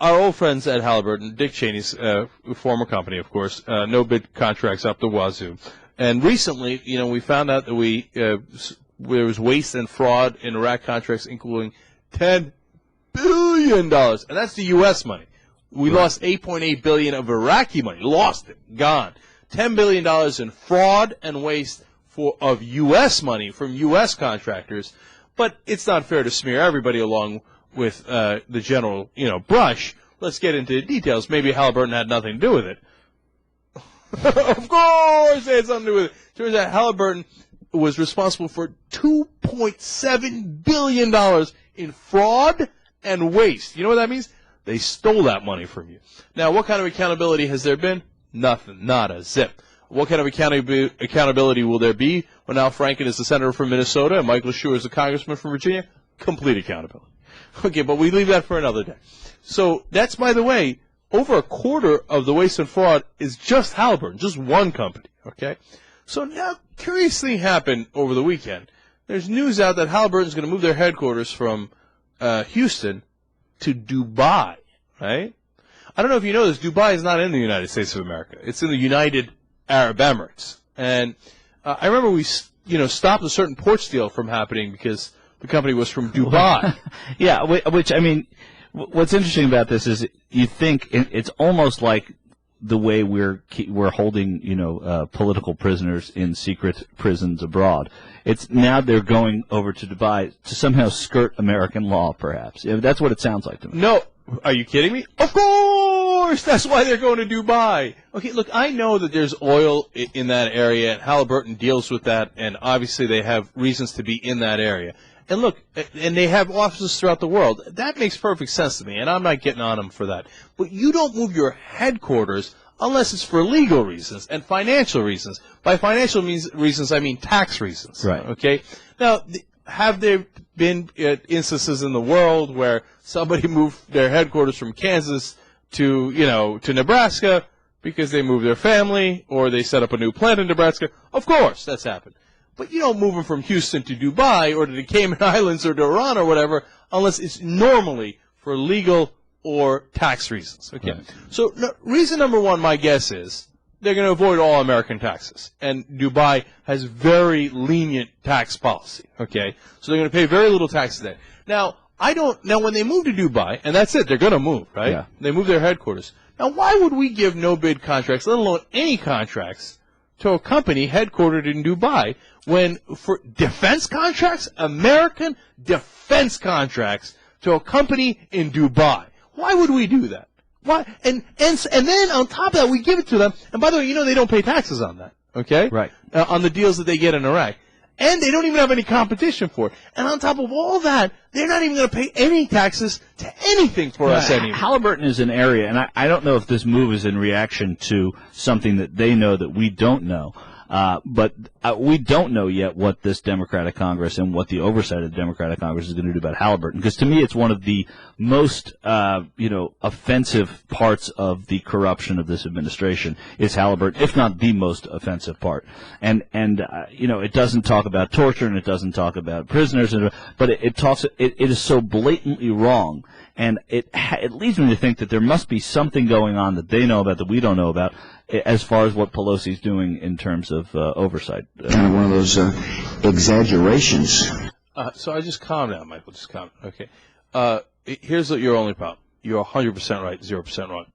our old friends at Halliburton, Dick Cheney's former company, of course, no-bid contracts up the wazoo. And recently, we found out that there was waste and fraud in Iraq contracts, including $10 billion. And that's the U.S. money. We lost $8.8 billion of Iraqi money. Lost it. Gone. $10 billion in fraud and waste of U.S. money from U.S. contractors. But it's not fair to smear everybody along with the general, brush. Let's get into the details. Maybe Halliburton had nothing to do with it. Of course it had something to do with it. Turns out Halliburton was responsible for $2.7 billion in fraud and waste. You know what that means? They stole that money from you. Now, what kind of accountability has there been? Nothing. Not a zip. What kind of accountability will there be when Al Franken is the senator from Minnesota and Michael Schur is the congressman from Virginia? Complete accountability. Okay, but we leave that for another day. So that's, by the way, over a quarter of the waste and fraud is just Halliburton, just one company, okay? So now, curious thing happened over the weekend. There's news out that Halliburton's going to move their headquarters from Houston to Dubai, right? I don't know if you know this, Dubai is not in the United States of America. It's in the United Arab Emirates. And I remember we, stopped a certain porch deal from happening because the company was from Dubai. Yeah, which, I mean, what's interesting about this is you think it's almost like the way we're holding, political prisoners in secret prisons abroad. It's now they're going over to Dubai to somehow skirt American law, perhaps. That's what it sounds like to me. No. Are you kidding me? Of course! That's why they're going to Dubai. Okay, look, I know that there's oil in that area, and Halliburton deals with that, and obviously they have reasons to be in that area. And look, and they have offices throughout the world. That makes perfect sense to me, and I'm not getting on them for that. But you don't move your headquarters unless it's for legal reasons and financial reasons. By financial reasons, I mean tax reasons. Right. Okay? Now, have there been instances in the world where somebody moved their headquarters from Kansas to Nebraska because they moved their family or they set up a new plant in Nebraska? Of course, that's happened. But you don't move them from Houston to Dubai or to the Cayman Islands or to Iran or whatever unless it's normally for legal or tax reasons. Okay. Right. So reason number one, my guess is, they're going to avoid all American taxes. And Dubai has very lenient tax policy, okay? So they're going to pay very little taxes there. Now, when they move to Dubai, and that's it, they're going to move, right? Yeah. They move their headquarters. Now, why would we give no-bid contracts, let alone any contracts, to a company headquartered in Dubai when for defense contracts, American defense contracts, to a company in Dubai? Why would we do that? Why? And then on top of that, we give it to them. And by the way, they don't pay taxes on that, okay? Right. On the deals that they get in Iraq. And they don't even have any competition for it. And on top of all that, they're not even going to pay any taxes to anything for us anymore. Halliburton is an area, and I don't know if this move is in reaction to something that they know that we don't know. But we don't know yet what this Democratic Congress and what the oversight of the Democratic Congress is going to do about Halliburton. Because to me, it's one of the most, offensive parts of the corruption of this administration is Halliburton, if not the most offensive part. And it doesn't talk about torture and it doesn't talk about prisoners, but it is so blatantly wrong. And it leads me to think that there must be something going on that they know about that we don't know about as far as what Pelosi's doing in terms of oversight. Kind of one of those exaggerations. So I just calm down, Michael. Just calm. Okay. Here's your only problem. You're 100% right, 0% wrong.